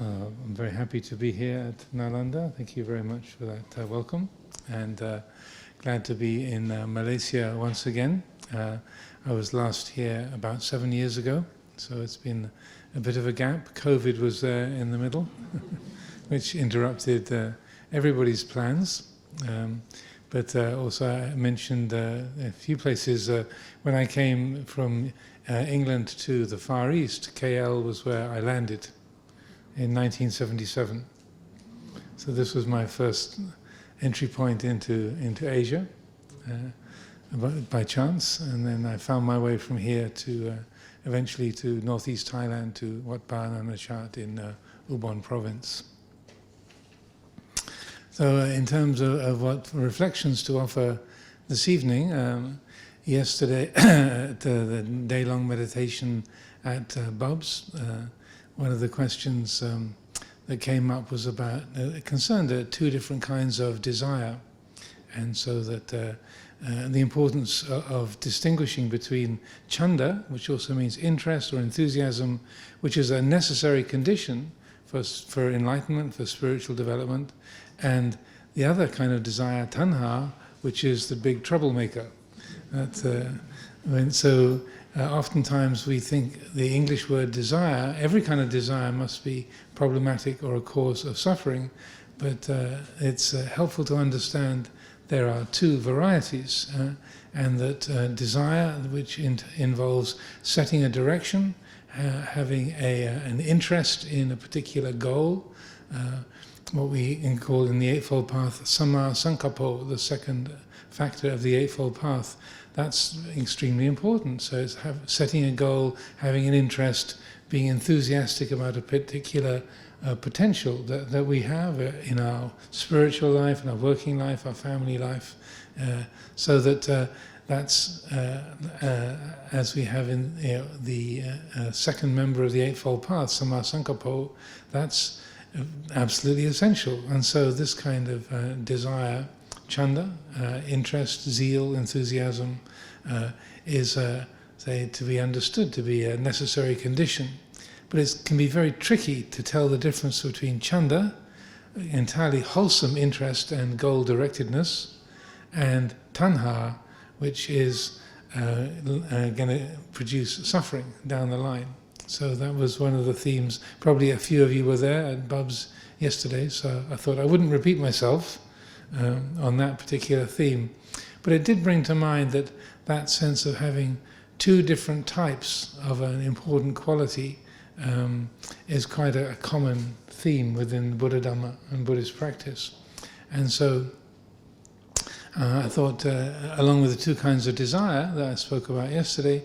I'm very happy to be here at Nalanda. Thank you very much for that welcome, and glad to be in Malaysia once again. I was last here about 7 years ago, so it's been a bit of a gap. COVID was there in the middle, which interrupted everybody's plans. But also I mentioned a few places. When I came from England to the Far East, KL was where I landed in 1977. So this was my first entry point into Asia by chance, and then I found my way from here to eventually to northeast Thailand, to Wat Pa Nanachat in Ubon province. So in terms of what reflections to offer this evening, yesterday at the day-long meditation at Bub's, one of the questions that came up was about, concerned two different kinds of desire, and so that the importance of distinguishing between chanda, which also means interest or enthusiasm, which is a necessary condition for enlightenment, for spiritual development, and the other kind of desire, tanha, which is the big troublemaker. Oftentimes we think the English word desire, every kind of desire must be problematic or a cause of suffering, but it's helpful to understand there are two varieties, and that desire, which involves setting a direction, having an interest in a particular goal, what we call in the Eightfold Path samma sankappo, the second factor of the Eightfold Path. That's extremely important. So it's setting a goal, having an interest, being enthusiastic about a particular potential that we have in our spiritual life, in our working life, our family life, so that that's as we have in the second member of the Eightfold Path, samma sankappo, that's absolutely essential. And so this kind of desire, chanda, interest, zeal, enthusiasm, is to be understood to be a necessary condition. But it can be very tricky to tell the difference between chanda, entirely wholesome interest and goal-directedness, and tanha, which is going to produce suffering down the line. So that was one of the themes. Probably a few of you were there at Bub's yesterday, so I thought I wouldn't repeat myself on that particular theme. But it did bring to mind that sense of having two different types of an important quality is quite a common theme within Buddha Dhamma and Buddhist practice. And so I thought, along with the two kinds of desire that I spoke about yesterday,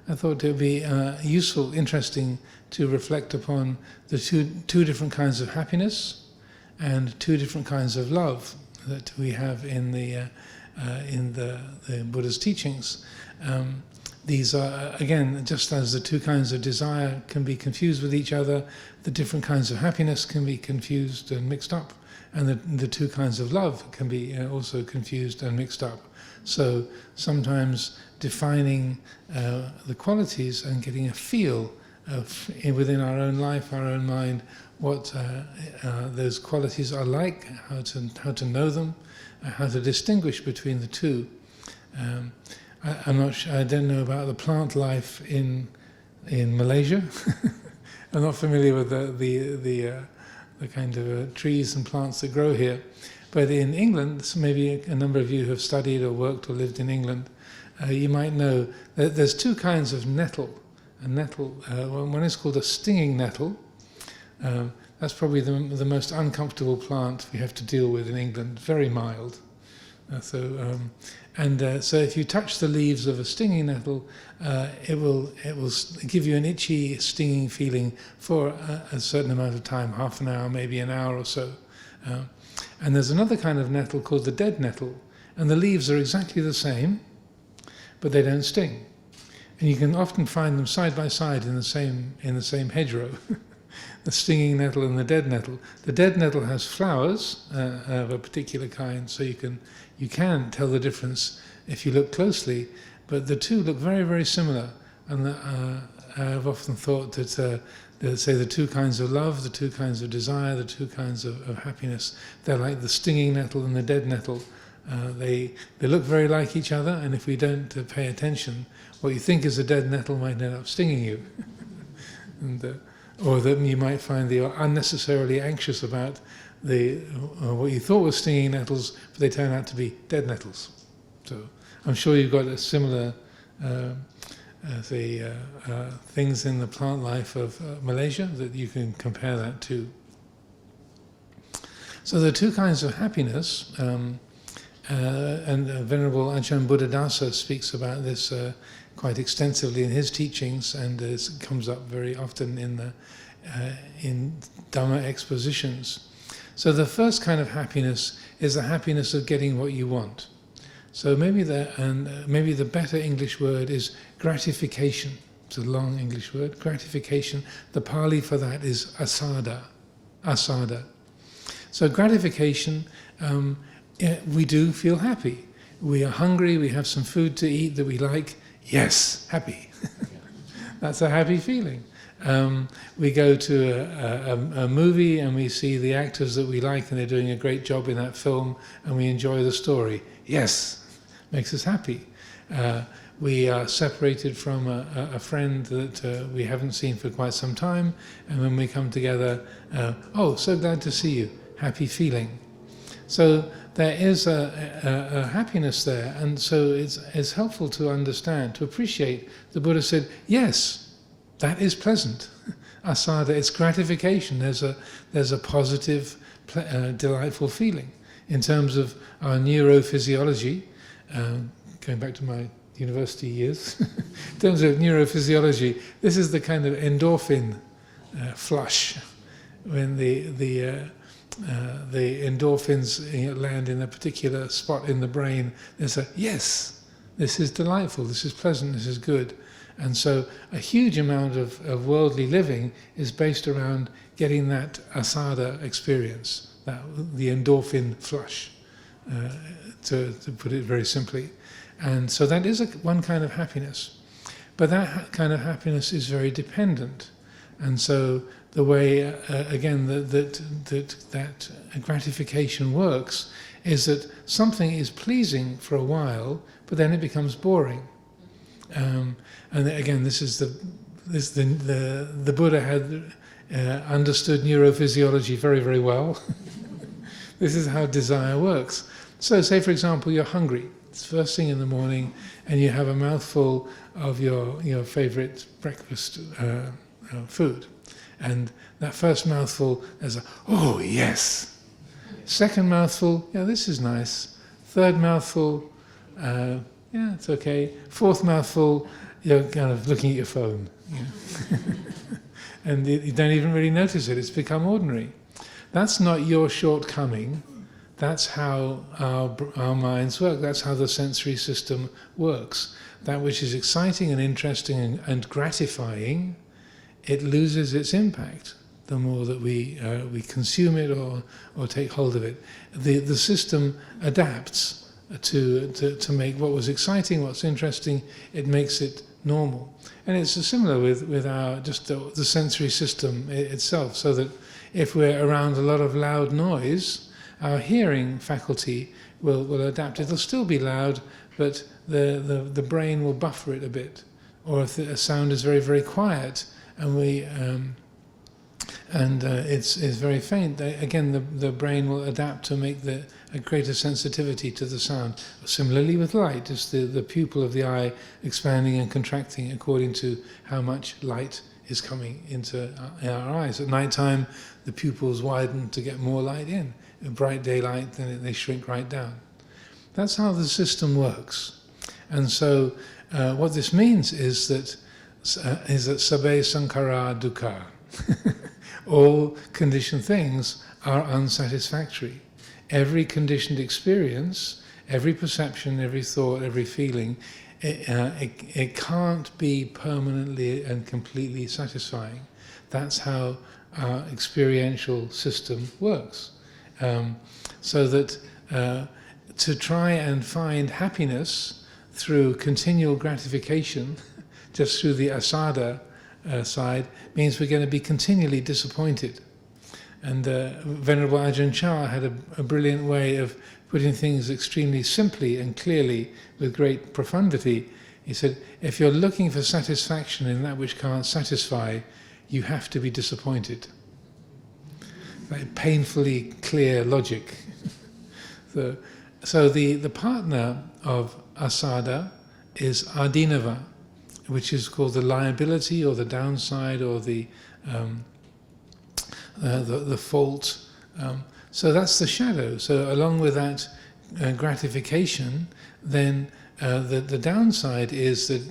I thought it would be useful, interesting to reflect upon the two different kinds of happiness and two different kinds of love that we have in the Buddha's teachings. These are, again, just as the two kinds of desire can be confused with each other, the different kinds of happiness can be confused and mixed up, and the two kinds of love can be also confused and mixed up. So sometimes defining the qualities and getting a feel of, within our own life, our own mind, what those qualities are like, how to know them, how to distinguish between the two. I'm not sure, I don't know about the plant life in Malaysia. I'm not familiar with the kind of trees and plants that grow here. But in England, maybe a number of you have studied or worked or lived in England, you might know that there's two kinds of nettle. A nettle, one is called a stinging nettle. That's probably the most uncomfortable plant we have to deal with in England, very mild. So if you touch the leaves of a stinging nettle, it will give you an itchy, stinging feeling for a certain amount of time, half an hour, maybe an hour or so. And there's another kind of nettle called the dead nettle, and the leaves are exactly the same, but they don't sting. And you can often find them side by side in the same hedgerow. The stinging nettle and the dead nettle. The dead nettle has flowers of a particular kind, so you can tell the difference if you look closely. But the two look very, very similar, and I've often thought that, say, the two kinds of love, the two kinds of desire, the two kinds of happiness, they're like the stinging nettle and the dead nettle. They look very like each other, and if we don't pay attention, what you think is a dead nettle might end up stinging you. Or that you might find that you're unnecessarily anxious about what you thought were stinging nettles, but they turn out to be dead nettles. So I'm sure you've got a similar things in the plant life of Malaysia that you can compare that to. So there are two kinds of happiness, and Venerable Ajahn Buddhadasa speaks about this quite extensively in his teachings, and it comes up very often in Dhamma expositions. So the first kind of happiness is the happiness of getting what you want. So maybe the better English word is gratification. It's a long English word, gratification. The Pali for that is asada. So gratification, we do feel happy. We are hungry, we have some food to eat that we like. Yes, happy. That's a happy feeling. We go to a movie and we see the actors that we like and they're doing a great job in that film and we enjoy the story. Yes, makes us happy. We are separated from a friend that we haven't seen for quite some time, and when we come together, oh, so glad to see you, happy feeling. So there is a happiness there, and so it's helpful to understand, to appreciate. The Buddha said, yes, that is pleasant. Asada, it's gratification. There's a positive, delightful feeling. In terms of our neurophysiology, going back to my university years, in terms of neurophysiology, this is the kind of endorphin flush. When the endorphins land in a particular spot in the brain, there's a, yes, this is delightful, this is pleasant, this is good. And so a huge amount of worldly living is based around getting that asada experience, the endorphin flush, to put it very simply. And so that is one kind of happiness. But that kind of happiness is very dependent. And so the way, again, that gratification works is that something is pleasing for a while, but then it becomes boring. And again, this is the Buddha had understood neurophysiology very, very well. This is how desire works. So say, for example, you're hungry. It's first thing in the morning, and you have a mouthful of your favorite breakfast food. And that first mouthful, there's a, oh, yes. Second mouthful, yeah, this is nice. Third mouthful, yeah, it's okay. Fourth mouthful, you're kind of looking at your phone. You know? And you don't even really notice it. It's become ordinary. That's not your shortcoming. That's how our minds work. That's how the sensory system works. That which is exciting and interesting and gratifying, it loses its impact the more that we consume it or take hold of it. The system adapts to make what was exciting, what's interesting, it makes it normal. And it's similar with our just the sensory system itself, so that if we're around a lot of loud noise, our hearing faculty will adapt. It'll still be loud, but the brain will buffer it a bit. Or if a sound is very, very quiet and it's very faint, again the brain will adapt to make a greater sensitivity to the sound. Similarly with light, just the pupil of the eye expanding and contracting according to how much light is coming into our eyes. At night time, the pupils widen to get more light in. In bright daylight, then they shrink right down. That's how the system works. And so what this means is that sabbe sankhara dukkha. All conditioned things are unsatisfactory. Every conditioned experience, every perception, every thought, every feeling, it can't be permanently and completely satisfying. That's how our experiential system works. So that to try and find happiness through continual gratification, just through the asada, side means we're going to be continually disappointed. And Venerable Ajahn Chah had a brilliant way of putting things extremely simply and clearly with great profundity. He said, if you're looking for satisfaction in that which can't satisfy, you have to be disappointed. Like painfully clear logic. So the partner of asada is adinava, which is called the liability or the downside or the fault. So that's the shadow. So along with that gratification, then the downside is that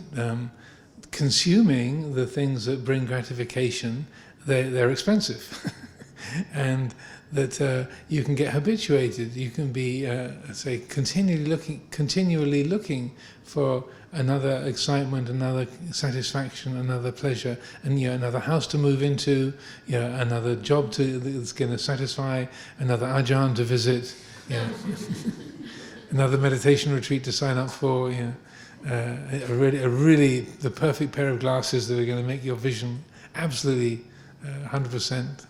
consuming the things that bring gratification, they're expensive. And that you can get habituated. You can be, say, continually looking for another excitement, another satisfaction, another pleasure, and another house to move into, another job that's going to satisfy, another ajahn to visit, another meditation retreat to sign up for, really the perfect pair of glasses that are going to make your vision absolutely 100%.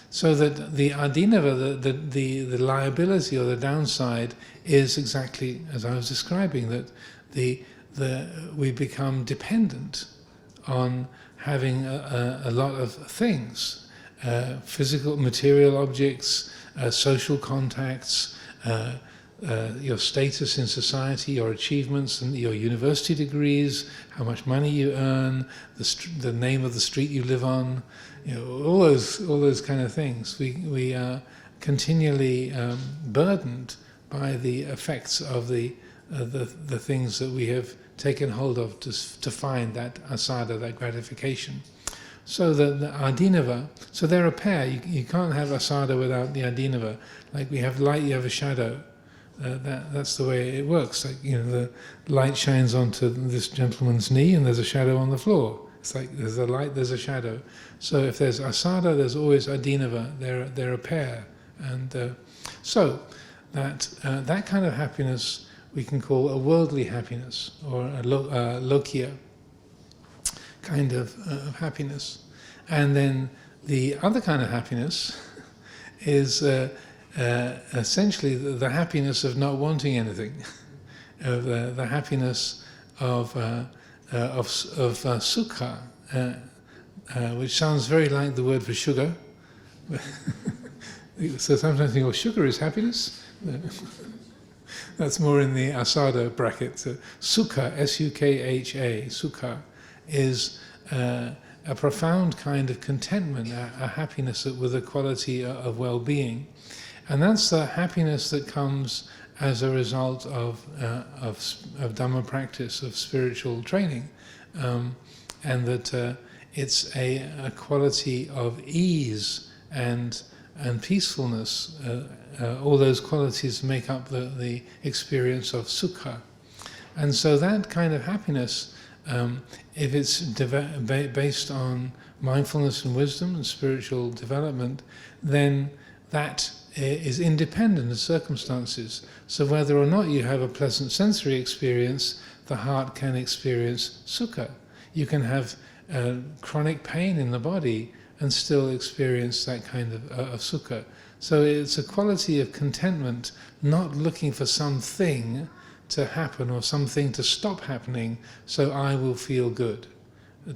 So that the adinava, the liability or the downside, is exactly as I was describing, that we become dependent on having a lot of things, physical, material objects, social contacts, your status in society, your achievements and your university degrees, how much money you earn, the name of the street you live on, all those kind of things. We are continually burdened by the effects of the things that we have taken hold of to find that asada, that gratification. So the adinava, so they're a pair. You can't have asada without the adinava. Like we have light, you have a shadow. That's the way it works. Like the light shines onto this gentleman's knee, and there's a shadow on the floor. It's like there's a light, there's a shadow. So if there's asada, there's always adinava. They're a pair, and so that kind of happiness we can call a worldly happiness or a lokiya kind of happiness. And then the other kind of happiness is essentially the happiness of not wanting anything, the happiness of sukha, which sounds very like the word for sugar. So sometimes you think, sugar is happiness? That's more in the asada bracket. So sukha, S-U-K-H-A, sukha, is a profound kind of contentment, a happiness with a quality of well-being. And that's the happiness that comes as a result of Dhamma practice, of spiritual training. And that it's a quality of ease and peacefulness. All those qualities make up the experience of sukha. And so that kind of happiness, if it's based on mindfulness and wisdom and spiritual development, then that is independent of circumstances. So whether or not you have a pleasant sensory experience, the heart can experience sukha. You can have chronic pain in the body and still experience that kind of sukha. So it's a quality of contentment, not looking for something to happen or something to stop happening so I will feel good.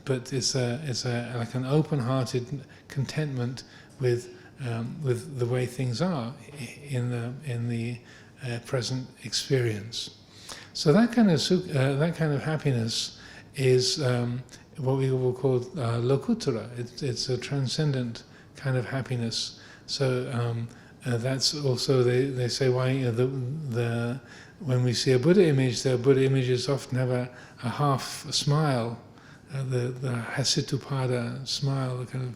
But it's like an open-hearted contentment with the way things are in the present experience. So that kind of happiness is what we will call lokuttara. It's a transcendent kind of happiness. So that's also they say why when we see a Buddha image, the Buddha images often have a half smile, the hasitupada smile. The kind of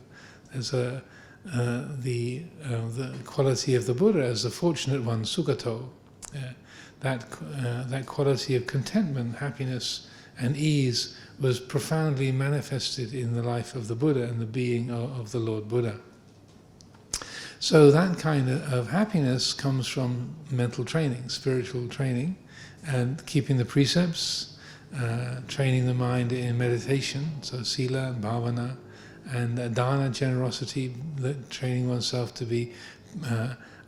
there's the quality of the Buddha as the fortunate one, sukhato. That quality of contentment, happiness, and ease was profoundly manifested in the life of the Buddha and the being of the Lord Buddha. So that kind of happiness comes from mental training, spiritual training, and keeping the precepts, training the mind in meditation, so sila, bhavana, and dana, generosity, training oneself to be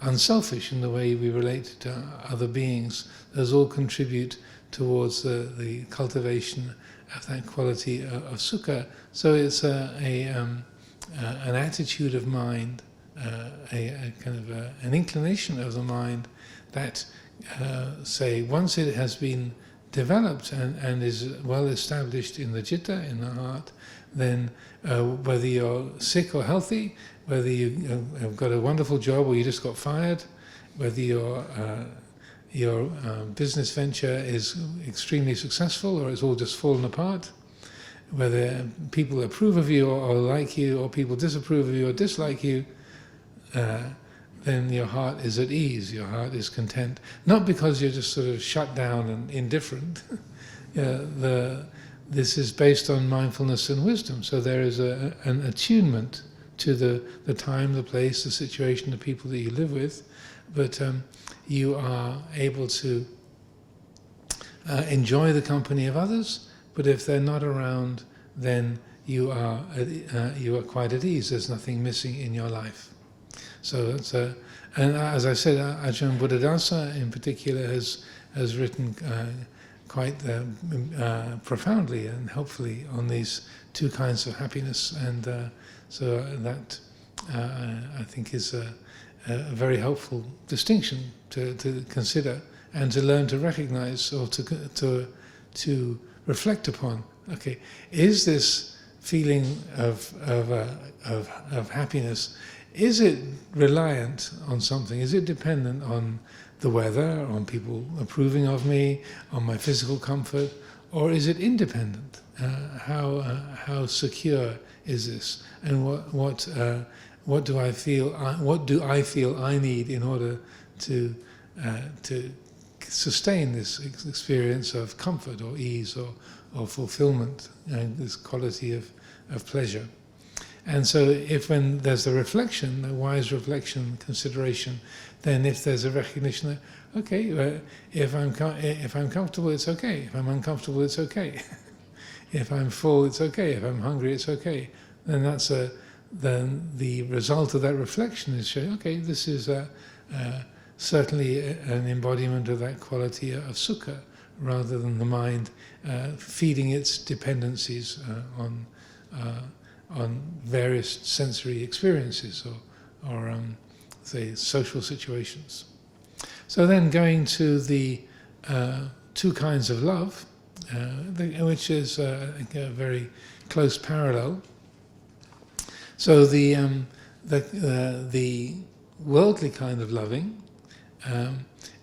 unselfish in the way we relate to other beings. Those all contribute towards the cultivation of that quality of sukha. So it's an attitude of mind, a kind of an inclination of the mind that, say, once it has been developed and is well established in the citta, in the heart, then whether you're sick or healthy, whether you have got a wonderful job or you just got fired, whether your business venture is extremely successful or it's all just fallen apart, whether people approve of you or like you, or people disapprove of you or dislike you, then your heart is at ease, your heart is content. Not because you're just sort of shut down and indifferent. This is based on mindfulness and wisdom, so there is an attunement to the time, the place, the situation, the people that you live with, but you are able to enjoy the company of others, but if they're not around, then you are quite at ease. There's nothing missing in your life. So that's and as I said, Ajahn Buddhadasa in particular has written quite profoundly and helpfully on these two kinds of happiness, and so that I think is a very helpful distinction to consider and to learn to recognize or to reflect upon. Okay, is this feeling of happiness, is it reliant on something? Is it dependent on the weather, on people approving of me, on my physical comfort, or is it independent? How secure is this? And what do I feel? What do I feel I need in order to sustain this experience of comfort or ease or fulfillment, and this quality of pleasure? And so if when there's a reflection, a wise reflection, consideration, then if there's a recognition that, okay, if I'm comfortable, it's okay. If I'm uncomfortable, it's okay. If I'm full, it's okay. If I'm hungry, it's okay. Then then the result of that reflection is showing, okay, this is certainly an embodiment of that quality of sukha, rather than the mind feeding its dependencies on various sensory experiences or say, social situations. So then going to the two kinds of love, which is I think a very close parallel. So the worldly kind of loving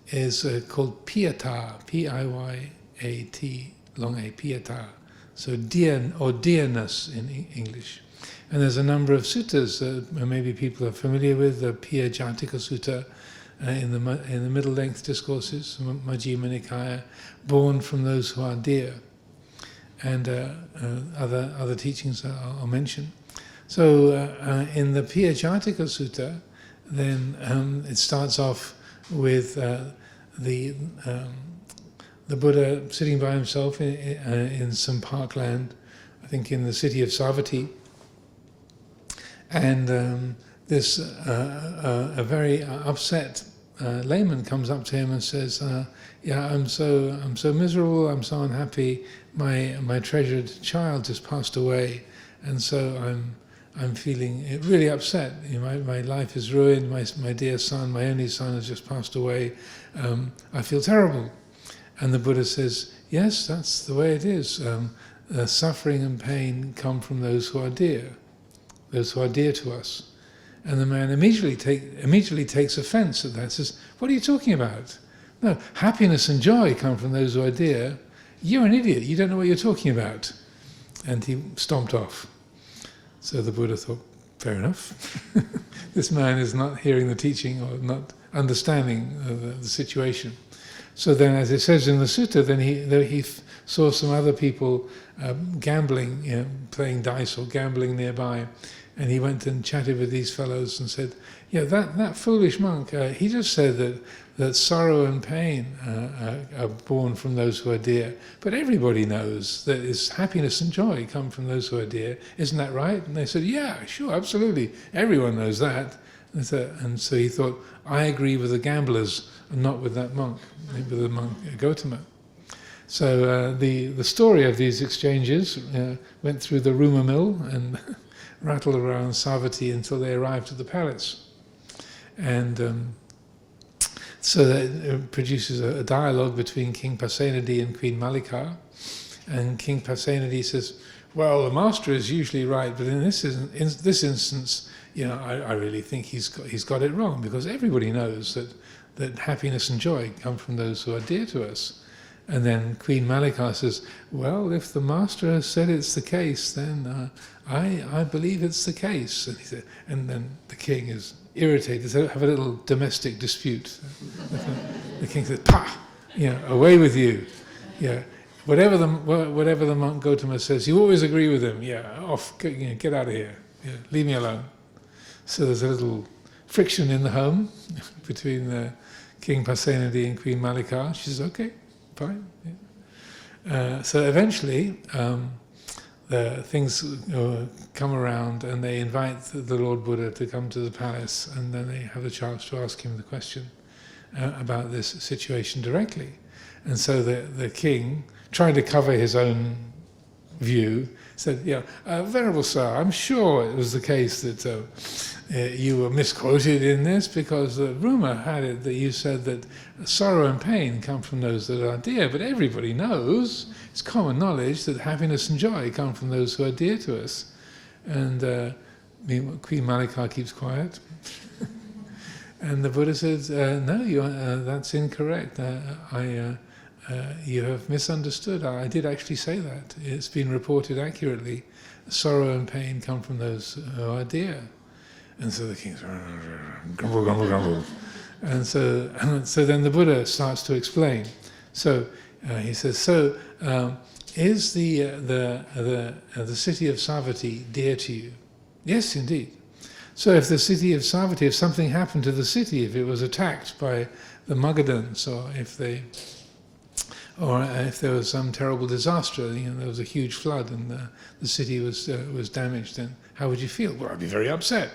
is called piyata, P-I-Y-A-T, long A, piyata. So dear or dearness in English. And there's a number of suttas maybe people are familiar with, the Piya Jatika Sutta in the middle length discourses, Majjhima Nikaya, born from those who are dear, and other teachings I'll mention. So in the Piya Jatika Sutta, then it starts off with the Buddha sitting by himself in some parkland, I think in the city of Savatthi, and this a very upset layman comes up to him and says, "Yeah, I'm so miserable. I'm so unhappy. My treasured child has passed away, and so I'm feeling really upset. You know, my life is ruined. My dear son, my only son, has just passed away. I feel terrible." And the Buddha says, yes, that's the way it is. Suffering and pain come from those who are dear to us. And the man immediately takes offense at that, says, what are you talking about? No, happiness and joy come from those who are dear. You're an idiot, you don't know what you're talking about. And he stomped off. So the Buddha thought, fair enough. This man is not hearing the teaching or not understanding the situation. So then, as it says in the sutta, then he saw some other people gambling, playing dice or gambling nearby, And he went and chatted with these fellows and said, yeah, that foolish monk, he just said that sorrow and pain are born from those who are dear. But everybody knows that it's happiness and joy come from those who are dear. Isn't that right? And they said, yeah, sure, absolutely. Everyone knows that. And so he thought, I agree with the gamblers and not with that monk, with the monk Gautama. So the story of these exchanges went through the rumour mill and rattled around Savatthi until they arrived at the palace. And so that produces a dialogue between King Pasenadi and Queen Malika. And King Pasenadi says, well, the master is usually right, but in this instance, I really think he's got it wrong, because everybody knows that happiness and joy come from those who are dear to us. And then Queen Malika says, well, if the master has said it's the case, then I believe it's the case. And he said, and then the king is irritated. They have a little domestic dispute. The king says, "Pah! Away with you! Whatever the monk Gautama says, you always agree with him. Off! Get out of here! Leave me alone." So there's a little friction in the home between King Pasenadi and Queen Malika. She says, "Okay, fine." So eventually, things come around, and they invite the Lord Buddha to come to the palace, and then they have a chance to ask him the question about this situation directly. And so the king, trying to cover his own view, said, "Venerable sir, I'm sure it was the case that you were misquoted in this, because the rumour had it that you said that sorrow and pain come from those that are dear, but everybody knows, it's common knowledge, that happiness and joy come from those who are dear to us." And Queen Malika keeps quiet. And the Buddha says, "No, that's incorrect. You have misunderstood. I did actually say that. It's been reported accurately. Sorrow and pain come from those who are dear." And so the king's grumble, grumble, grumble. And so then the Buddha starts to explain. So he says, is the city of Savatthi dear to you? Yes, indeed. So if the city of Savatthi, if something happened to the city, if it was attacked by the Magadhans, or if there was some terrible disaster, there was a huge flood and the city was damaged, then how would you feel? Well, I'd be very upset.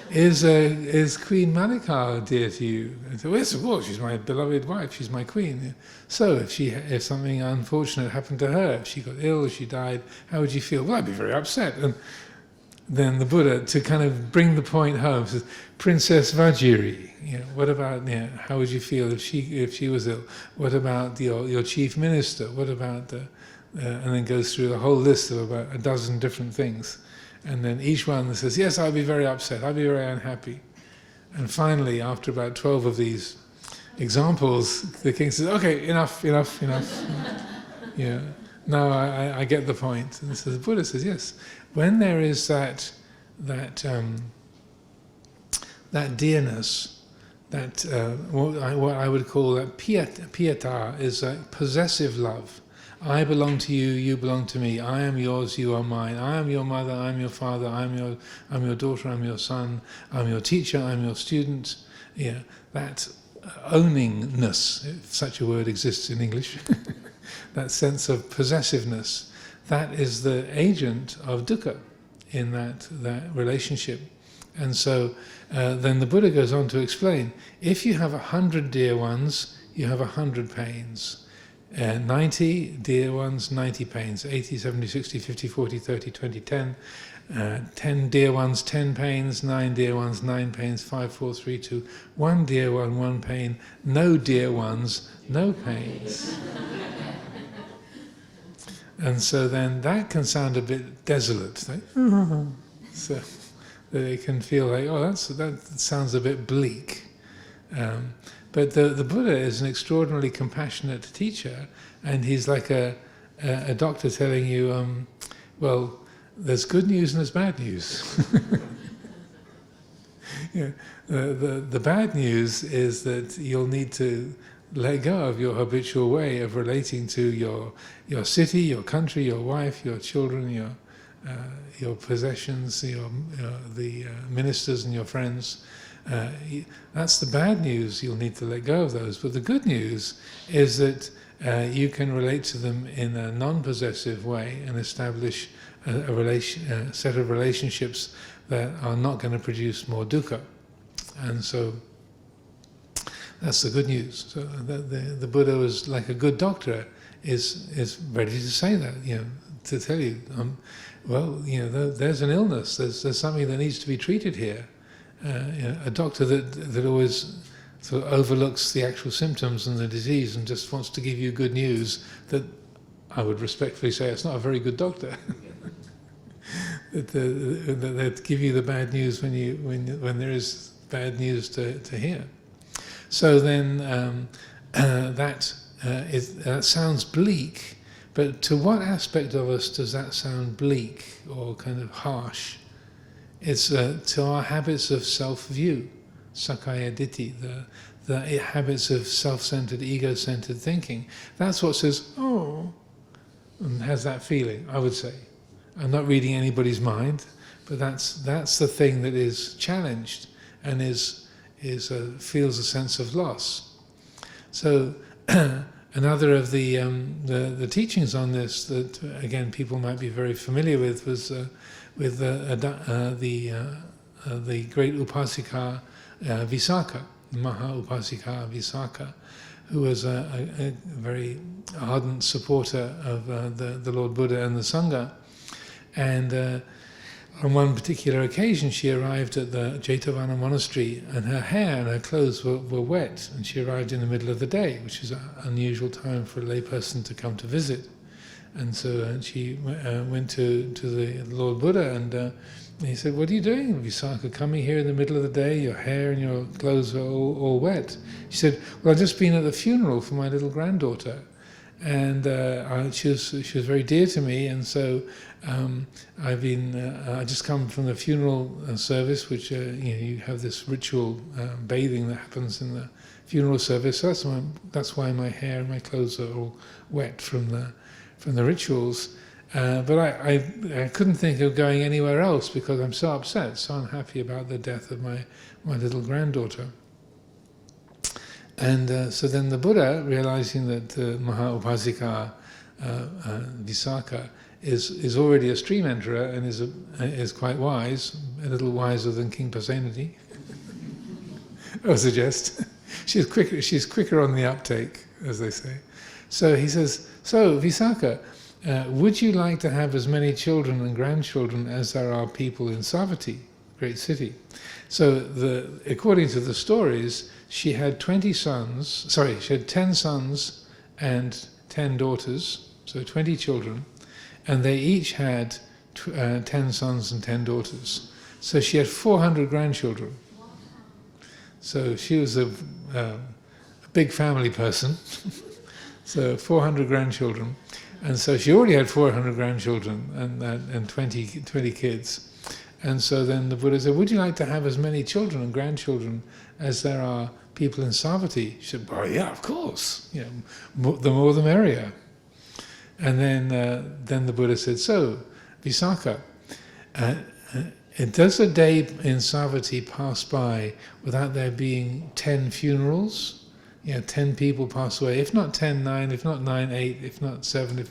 Is Queen Malika dear to you? And so, yes, of course, she's my beloved wife, she's my queen. So if something unfortunate happened to her, if she got ill, if she died, how would you feel? Well, I'd be very upset. And then the Buddha, to kind of bring the point home, says, Princess Vajiri, what about, how would you feel if she was ill? What about your chief minister? What about and then goes through the whole list of about a dozen different things. And then each one says, yes, I'll be very upset, I'll be very unhappy. And finally, after about 12 of these examples, the king says, okay, enough. Now I get the point. And so the Buddha says, yes, when there is that dearness, that what I would call that mettā, is like possessive love. I belong to you, you belong to me. I am yours, you are mine. I am your mother, I am your father. I'm your daughter, I'm your son. I'm your teacher, I'm your student. That owningness, if such a word exists in English, that sense of possessiveness, that is the agent of dukkha in that relationship. And so then the Buddha goes on to explain, if you have 100 dear ones, you have 100 pains. 90 dear ones, 90 pains. 80, 70, 60, 50, 40, 30, 20, 10. 10 dear ones, 10 pains. 9 dear ones, 9 pains. 5, 4, 3, 2. 1 dear one, 1 pain. No dear ones, no pains. And so then that can sound a bit desolate. Like, so they can feel like, that sounds a bit bleak. But the Buddha is an extraordinarily compassionate teacher, and he's like a doctor telling you, well, there's good news and there's bad news. The bad news is that you'll need to let go of your habitual way of relating to your city, your country, your wife, your children, your possessions, the ministers and your friends. That's the bad news. You'll need to let go of those. But the good news is that you can relate to them in a non-possessive way and establish a set of relationships that are not going to produce more dukkha. And so that's the good news. So the Buddha was like a good doctor, is ready to say that, to tell you, there's an illness, there's something that needs to be treated here. A doctor that always sort of overlooks the actual symptoms and the disease and just wants to give you good news, that I would respectfully say it's not a very good doctor. that they give you the bad news when there is bad news to hear. So then that sounds bleak, but to what aspect of us does that sound bleak or kind of harsh? It's to our habits of self-view, sakkaya ditthi, the habits of self-centered, ego-centered thinking. That's what says, oh, and has that feeling, I would say. I'm not reading anybody's mind, but that's the thing that is challenged and feels a sense of loss. So another of the teachings on this that again people might be very familiar with was with the great upasika Visakha, Maha Upasika Visakha, who was a very ardent supporter of the Lord Buddha and the Sangha. And on one particular occasion she arrived at the Jetavana monastery and her hair and her clothes were wet, and she arrived in the middle of the day, which is an unusual time for a layperson to come to visit. And so she went to the Lord Buddha, and he said, "What are you doing, Visakha, coming here in the middle of the day? Your hair and your clothes are all wet." She said, "Well, I've just been at the funeral for my little granddaughter, and she was very dear to me, and so I just come from the funeral service, which you have this ritual bathing that happens in the funeral service. So that's why my hair and my clothes are all wet from the rituals. But I couldn't think of going anywhere else because I'm so upset, so unhappy about the death of my little granddaughter." And so then the Buddha, realizing that Maha Upasika Visakha is already a stream enterer and is quite wise, a little wiser than King Pasenadi, I would suggest. She's quicker on the uptake, as they say. So he says, "So Visakha, would you like to have as many children and grandchildren as there are people in Savatthi, great city?" So according to the stories, she had 10 sons and 10 daughters, so 20 children, and they each had 10 sons and 10 daughters. So she had 400 grandchildren. So she was a big family person. So 400 grandchildren. And so she already had 400 grandchildren and 20 kids. And so then the Buddha said, "Would you like to have as many children and grandchildren as there are people in Savatthi?" She said, "Well, yeah, of course. The more the merrier." And then the Buddha said, "So, Visakha, does a day in Savatthi pass by without there being 10 funerals? 10 people pass away. If not 10, 9. If not 9, 8. If not 7,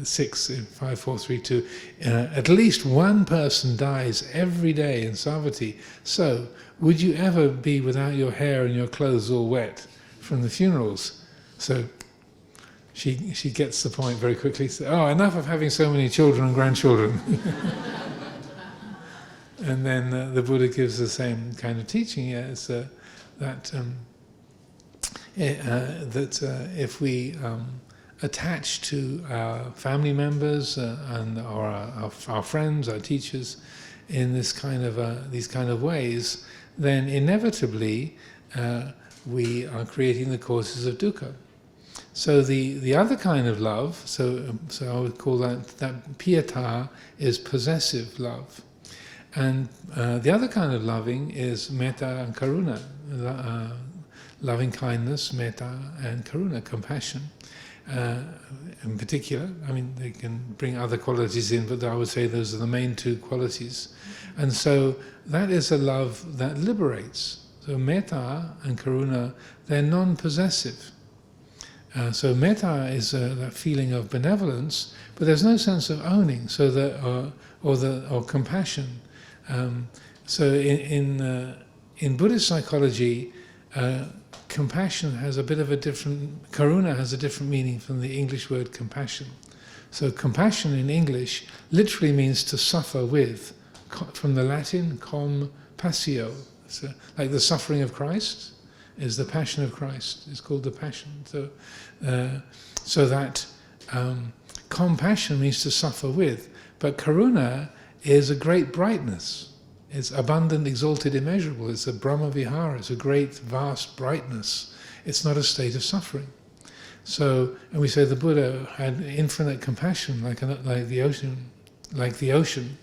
6, 5, 4, 3, 2. At least one person dies every day in Savatthi. So, would you ever be without your hair and your clothes all wet from the funerals?" So she gets the point very quickly. So, "Oh, enough of having so many children and grandchildren." And then the Buddha gives the same kind of teaching. That if we attach to our family members or our friends, our teachers, in these kind of ways, then inevitably we are creating the causes of dukkha. So the other kind of love, so I would call that piyata, is possessive love. And the other kind of loving is mettā and karunā, loving kindness, mettā, and karunā, compassion. In particular, I mean, they can bring other qualities in, but I would say those are the main two qualities. And so that is a love that liberates. So mettā and karunā, they're non-possessive. So mettā is that feeling of benevolence, but there's no sense of owning. So that or compassion. So in Buddhist psychology, compassion has a bit of a different. Karunā has a different meaning from the English word compassion. So compassion in English literally means to suffer with, from the Latin compassio. So, like the suffering of Christ is the passion of Christ. It's called the passion. So that compassion means to suffer with, but karunā is a great brightness. It's abundant, exalted, immeasurable. It's a Brahma Vihara. It's a great, vast brightness. It's not a state of suffering. So, and we say the Buddha had infinite compassion, like the ocean,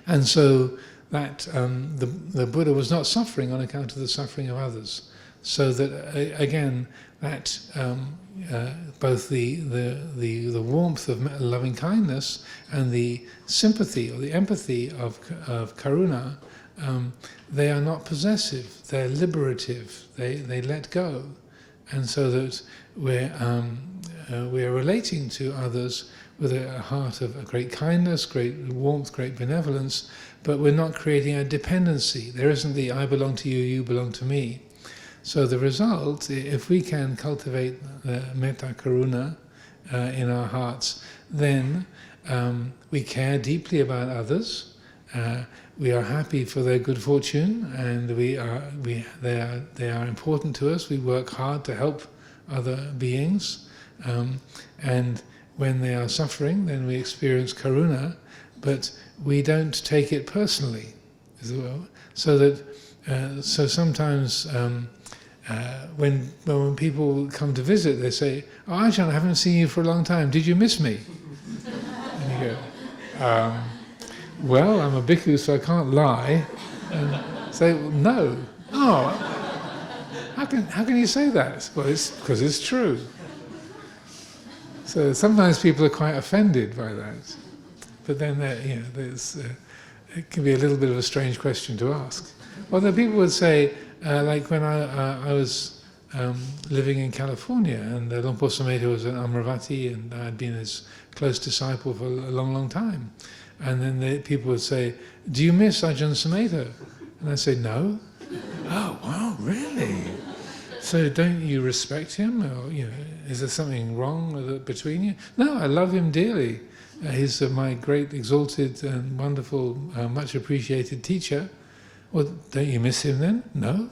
and so that the Buddha was not suffering on account of the suffering of others. So that again, that both the warmth of loving kindness and the sympathy or the empathy of karunā, they are not possessive. They're liberative. They let go, and so that we're relating to others with a heart of great kindness, great warmth, great benevolence, but we're not creating a dependency. There isn't the I belong to you, you belong to me. So the result, if we can cultivate the mettā karunā in our hearts, then we care deeply about others. We are happy for their good fortune, and they are important to us. We work hard to help other beings, and when they are suffering, then we experience karunā, but we don't take it personally as well. So that so sometimes. When people come to visit, they say, "Oh, Ajahn, I haven't seen you for a long time. Did you miss me?" And you go, "Well, I'm a bhikkhu, so I can't lie." And say, well, "No." "Oh, how can you say that?" "Well, it's because it's true." So sometimes people are quite offended by that, but then it can be a little bit of a strange question to ask. Although people would say. Like when I was living in California, and Luang Por Amaro was an Amaravati, and I had been his close disciple for a long, long time. And then people would say, "Do you miss Ajahn Sumedho?" And I'd say, "No." "Oh, wow, really? So don't you respect him? Or, is there something wrong between you?" "No, I love him dearly. He's my great, exalted and wonderful, much appreciated teacher." "Well, don't you miss him then?" "No."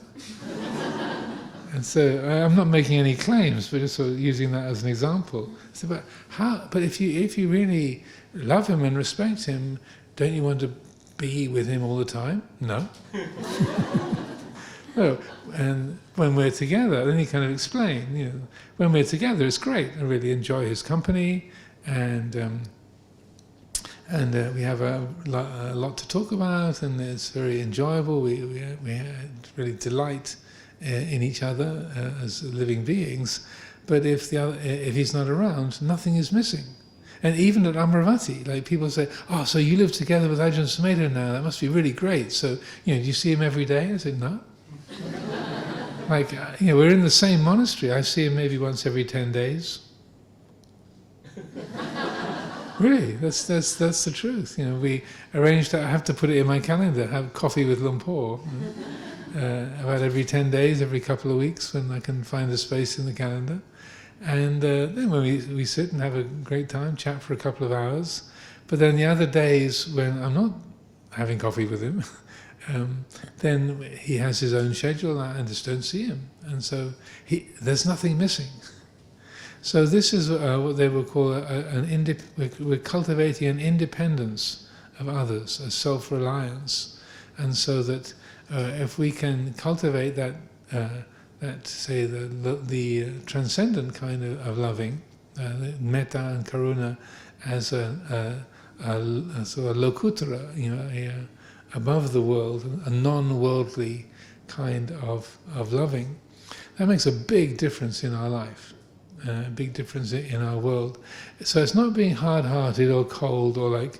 And so I'm not making any claims, but just sort of using that as an example. So, but if you really love him and respect him, don't you want to be with him all the time? "No." No. And when we're together, then you kind of explain. When we're together, it's great. I really enjoy his company, and we have a lot to talk about, and it's very enjoyable. We really delight in each other as living beings. But if he's not around, nothing is missing. And even at Amaravati, like people say, "Oh, so you live together with Ajahn Sumedho now? That must be really great. So do you see him every day?" I said, "No." Like we're in the same monastery. I see him maybe once every 10 days. Really, that's the truth. We arranged that. I have to put it in my calendar. Have coffee with Luang Por about every 10 days, every couple of weeks, when I can find a space in the calendar. And then when we sit and have a great time, chat for a couple of hours. But then the other days when I'm not having coffee with him, then he has his own schedule, and I just don't see him. And so there's nothing missing. So this is what they would call we're cultivating an independence of others, a self-reliance, and so that if we can cultivate that say the transcendent kind of loving, mettā and karunā, as a sort of lokuttara, above the world, a non-worldly kind of loving. that makes a big difference in our life, a big difference in our world. So it's not being hard-hearted or cold or like,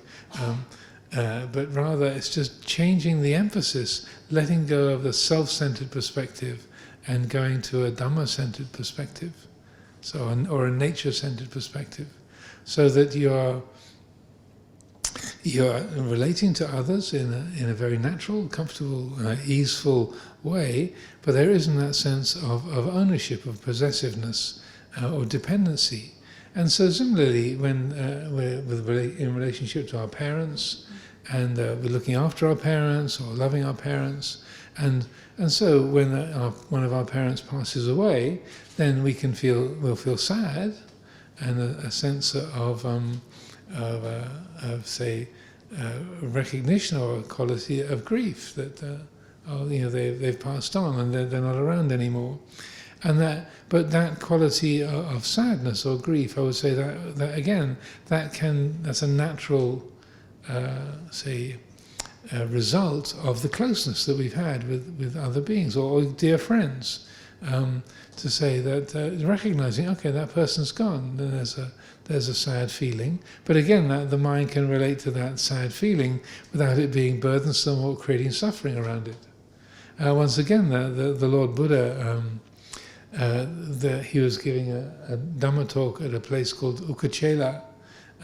but rather it's just changing the emphasis, letting go of the self-centered perspective and going to a Dhamma-centered perspective, or a nature-centered perspective, so that you are relating to others in a very natural, comfortable, easeful way, but there isn't that sense of ownership, of possessiveness, or dependency. And so similarly, when we're in relationship to our parents, and we're looking after our parents or loving our parents, and so when one of our parents passes away, then we'll feel sad, and a sense of say recognition or a quality of grief that they've passed on and they're not around anymore. But that quality of sadness or grief, I would say that again, that's a natural result of the closeness that we've had with other beings or dear friends. To say that, recognizing, okay, that person's gone, then there's a sad feeling. But again, the mind can relate to that sad feeling without it being burdensome or creating suffering around it. Once again, the Lord Buddha, he was giving a Dhamma talk at a place called Ukachela,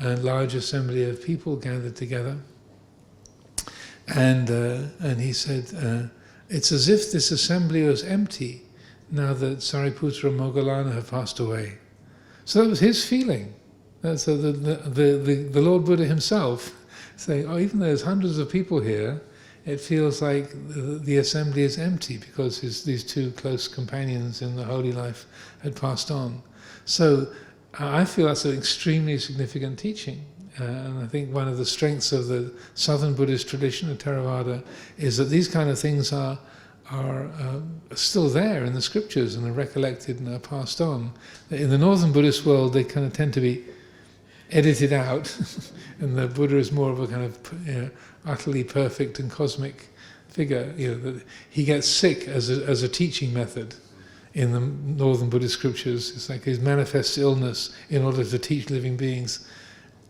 a large assembly of people gathered together. And he said, it's as if this assembly was empty now that Sariputra and Moggallana have passed away. So that was his feeling. So the Lord Buddha himself saying, even though there's hundreds of people here, it feels like the assembly is empty because these two close companions in the holy life had passed on. So I feel that's an extremely significant teaching. And I think one of the strengths of the Southern Buddhist tradition of Theravada is that these kind of things are still there in the scriptures and are recollected and are passed on. In the Northern Buddhist world, they kind of tend to be edited out, and the Buddha is more of a kind of utterly perfect and cosmic figure. That he gets sick as a teaching method in the Northern Buddhist scriptures. It's like he manifests illness in order to teach living beings.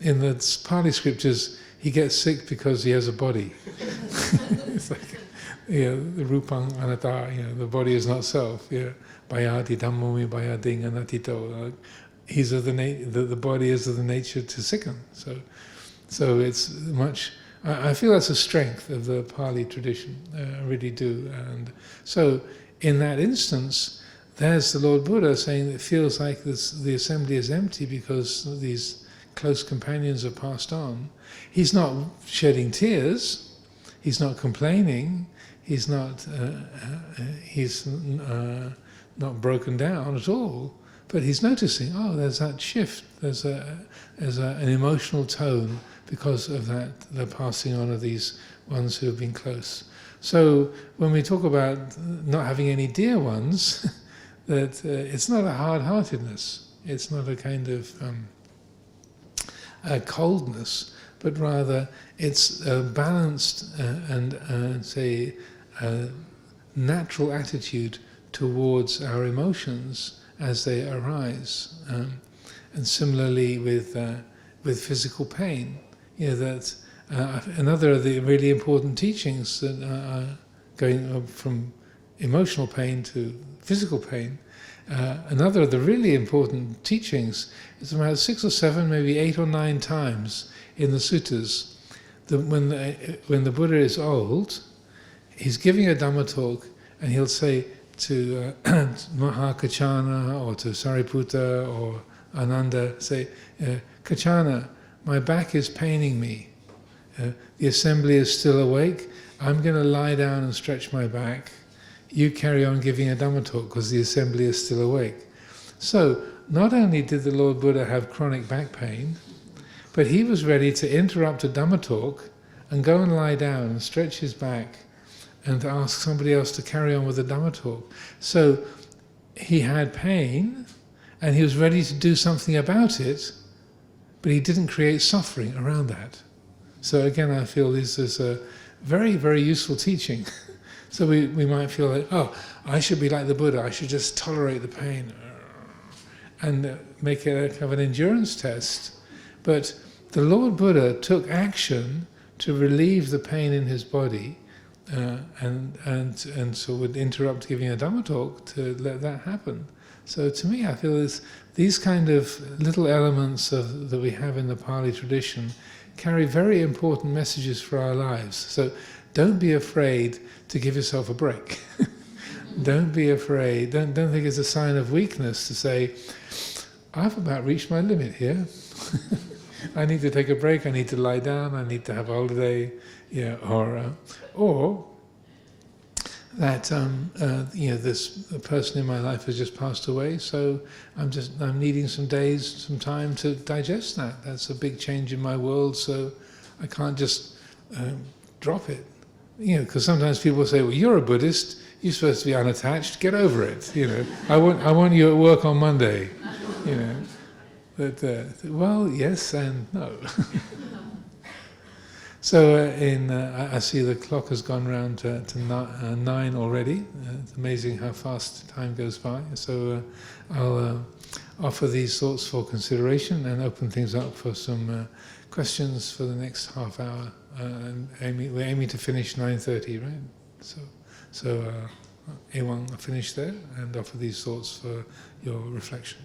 In the Pali scriptures, he gets sick because he has a body. It's like, the rupang anatta, the body is not self. Bhayati dhammami bhayading anatito. The body is of the nature to sicken. So it's much. I feel that's a strength of the Pali tradition. I really do. And so in that instance, there's the Lord Buddha saying that it feels like the assembly is empty because these close companions have passed on. He's not shedding tears. He's not complaining. He's not broken down at all, but he's noticing, there's that shift, there's an emotional tone because of the passing on of these ones who have been close. So when we talk about not having any dear ones, that it's not a hard-heartedness, it's not a kind of coldness, but rather it's a balanced and say a natural attitude towards our emotions as they arise, and similarly with physical pain. That another of the really important teachings that are going from emotional pain to physical pain. Another of the really important teachings is about 6 or 7, maybe 8 or 9 times in the suttas that when the Buddha is old, he's giving a Dhamma talk, and he'll say to Mahakachana or to Sariputta or Ananda, say, Kachana, my back is paining me. The assembly is still awake. I'm going to lie down and stretch my back. You carry on giving a Dhamma talk because the assembly is still awake. So not only did the Lord Buddha have chronic back pain, but he was ready to interrupt a Dhamma talk and go and lie down and stretch his back and to ask somebody else to carry on with the Dhamma talk. So he had pain and he was ready to do something about it, but he didn't create suffering around that. So again, I feel this is a very, very useful teaching So we might feel like, oh, I should be like the Buddha, I should just tolerate the pain and make it kind of an endurance test. But the Lord Buddha took action to relieve the pain in his body, and so would interrupt giving a Dhamma talk to let that happen. So to me, I feel these kind of little elements that we have in the Pali tradition carry very important messages for our lives. So don't be afraid to give yourself a break. Don't be afraid. Don't think it's a sign of weakness to say, I've about reached my limit here. I need to take a break. I need to lie down. I need to have a holiday. Yeah, or that this person in my life has just passed away, so I'm needing some days, some time to digest that. That's a big change in my world, so I can't just drop it. Because sometimes people say, "Well, you're a Buddhist. You're supposed to be unattached. Get over it." I want you at work on Monday. But well, yes and no. So I see the clock has gone round to 9 already. It's amazing how fast time goes by. So I'll offer these thoughts for consideration and open things up for some questions for the next half hour. We're aiming to finish 9:30, right? So Ewang, I'll finish there and offer these thoughts for your reflection.